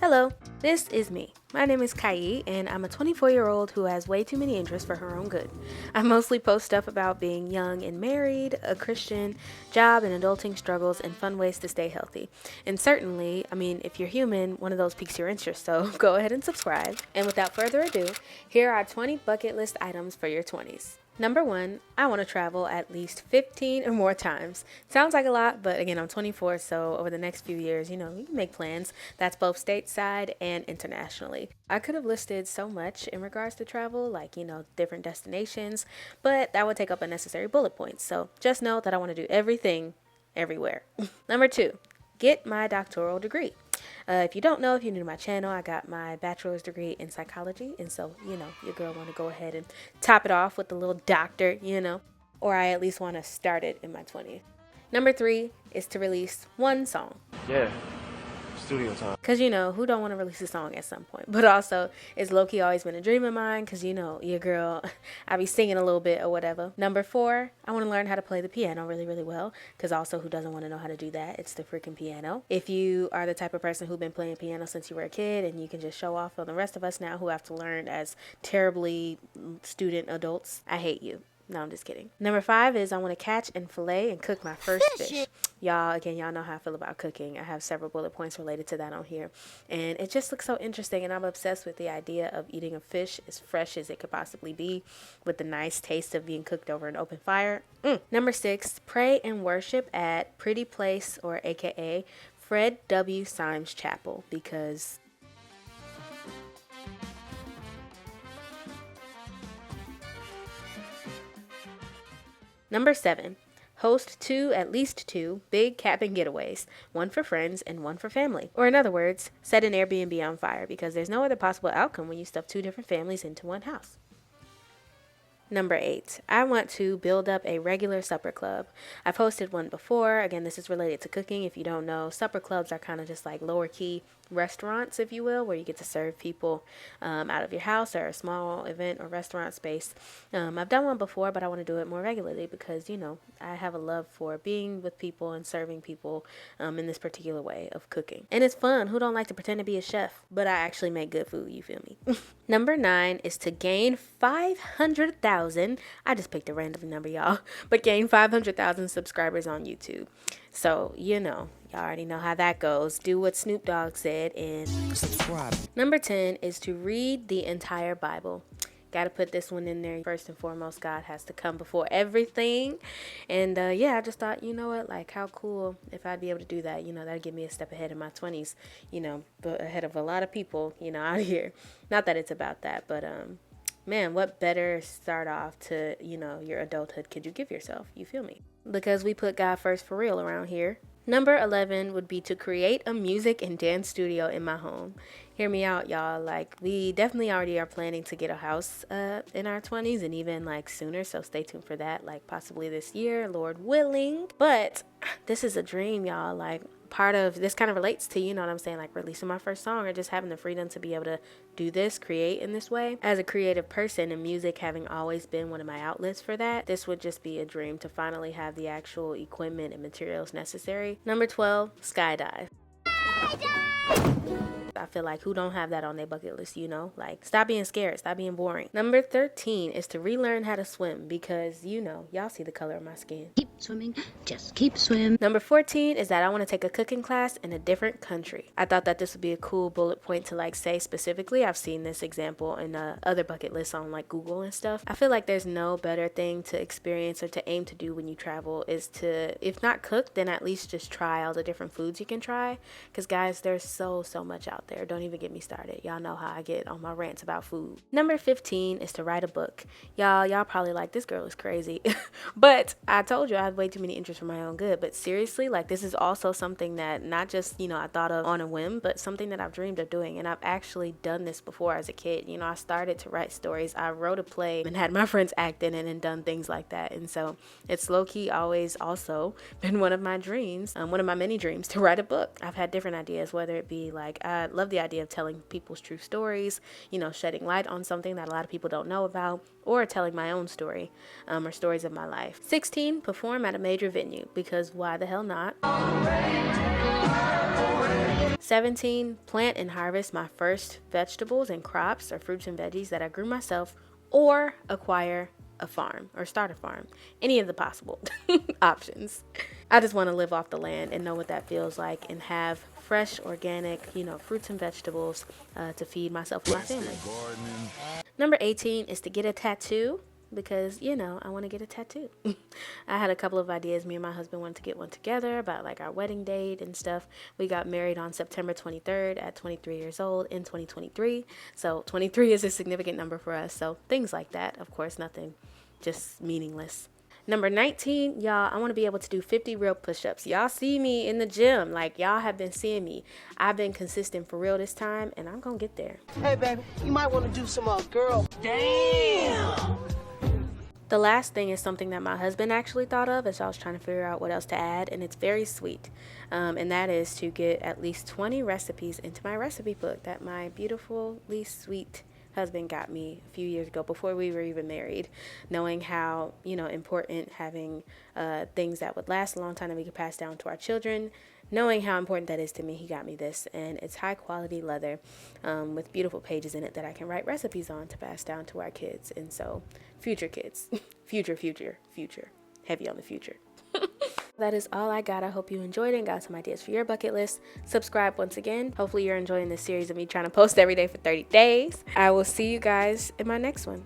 Hello, this is me. My name is Kai, and I'm a 24-year-old who has way too many interests for her own good. I mostly post stuff about being young and married, a Christian, job and adulting struggles, and fun ways to stay healthy. And certainly, if you're human, one of those piques your interest, so go ahead and subscribe. And without further ado, here are 20 bucket list items for your 20s. Number 1, I want to travel at least 15 or more times. Sounds like a lot, but again, I'm 24, so over the next few years, you can make plans. That's both stateside and internationally. I could have listed so much in regards to travel, like, different destinations, but that would take up unnecessary bullet points. So just know that I want to do everything, everywhere. Number 2, get my doctoral degree. If you don't know, if you're new to my channel, I got my bachelor's degree in psychology. And so, your girl want to go ahead and top it off with a little doctor, or I at least want to start it in my 20s. Number 3 is to release one song. Yeah. Studio time. Because, who don't want to release a song at some point? But also, it's low-key always been a dream of mine because, your girl, I be singing a little bit or whatever. Number 4, I want to learn how to play the piano really, really well. Because also, who doesn't want to know how to do that? It's the freaking piano. If you are the type of person who's been playing piano since you were a kid and you can just show off on the rest of us now who have to learn as terribly student adults, I hate you. No, I'm just kidding. Number 5 is I want to catch and fillet and cook my first fish. Y'all know how I feel about cooking. I have several bullet points related to that on here. And it just looks so interesting, and I'm obsessed with the idea of eating a fish as fresh as it could possibly be with the nice taste of being cooked over an open fire. Number 6, pray and worship at Pretty Place, or AKA Fred W. Symes Chapel, because Number 7, host at least two big cabin getaways, one for friends and one for family. Or in other words, set an Airbnb on fire, because there's no other possible outcome when you stuff 2 different families into one house. Number 8, I want to build up a regular supper club. I've hosted one before. Again, this is related to cooking. If you don't know, supper clubs are kind of just like lower key restaurants, if you will, where you get to serve people out of your house or a small event or restaurant space. I've done one before, but I want to do it more regularly because, I have a love for being with people and serving people in this particular way of cooking. And it's fun. Who don't like to pretend to be a chef? But I actually make good food, you feel me? Number 9 is to gain 500,000. I just picked a random number, y'all. But gain 500,000 subscribers on YouTube. So, y'all already know how that goes. Do what Snoop Dogg said and subscribe. Number 10 is to read the entire Bible. Got to put this one in there. First and foremost, God has to come before everything. And I just thought, like how cool if I'd be able to do that. That'd give me a step ahead in my 20s, but ahead of a lot of people, out here. Not that it's about that, but man, what better start off to, your adulthood could you give yourself? You feel me? Because we put God first for real around here. Number 11 would be to create a music and dance studio in my home. Hear me out, y'all. Like, we definitely already are planning to get a house in our 20s and even like sooner. So stay tuned for that, like possibly this year, Lord willing. But this is a dream, y'all. Like, part of this kind of relates to, like releasing my first song or just having the freedom to be able to do this, create in this way. As a creative person, and music having always been one of my outlets for that, this would just be a dream to finally have the actual equipment and materials necessary. Number 12, skydive. I feel like who don't have that on their bucket list, like stop being scared, stop being boring. Number 13 is to relearn how to swim because y'all see the color of my skin. Keep swimming, just keep swimming. Number 14 is that I want to take a cooking class in a different country. I thought that this would be a cool bullet point to like say specifically. I've seen this example in other bucket lists on like Google and stuff. I feel like there's no better thing to experience or to aim to do when you travel is to, if not cook, then at least just try all the different foods you can try. Because guys, there's so much out there. Don't even get me started. Y'all know how I get on my rants about food. Number 15 is to write a book. Y'all probably like, this girl is crazy. But I told you I had way too many interests for my own good. But seriously, like this is also something that not just, I thought of on a whim, but something that I've dreamed of doing. And I've actually done this before as a kid. I started to write stories. I wrote a play and had my friends act in it and done things like that. And so it's low-key always also been one of my dreams, one of my many dreams to write a book. I've had different ideas, whether it be like, I love the idea of telling people's true stories, shedding light on something that a lot of people don't know about, or telling my own story, or stories of my life. 16, perform at a major venue, because why the hell not? 17, plant and harvest my first vegetables and crops or fruits and veggies that I grew myself, or acquire a farm or start a farm. Any of the possible options. I just want to live off the land and know what that feels like and have fresh, organic, fruits and vegetables to feed myself and my family. Number 18 is to get a tattoo because, I want to get a tattoo. I had a couple of ideas. Me and my husband wanted to get one together about like our wedding date and stuff. We got married on September 23rd at 23 years old in 2023. So 23 is a significant number for us. So things like that, of course, nothing just meaningless. Number 19, y'all, I want to be able to do 50 real push-ups. Y'all see me in the gym. Like, y'all have been seeing me. I've been consistent for real this time, and I'm going to get there. Hey, baby, you might want to do some girl. Damn! The last thing is something that my husband actually thought of as I was trying to figure out what else to add, and it's very sweet. And that is to get at least 20 recipes into my recipe book that my beautifully sweet husband got me a few years ago before we were even married, knowing how important having things that would last a long time that we could pass down to our children, knowing how important that is to me. He got me this, and it's high quality leather with beautiful pages in it that I can write recipes on to pass down to our kids, and so future kids. future heavy on the future. That is all I got. I hope you enjoyed it and got some ideas for your bucket list. Subscribe once again. Hopefully you're enjoying this series of me trying to post every day for 30 days. I will see you guys in my next one.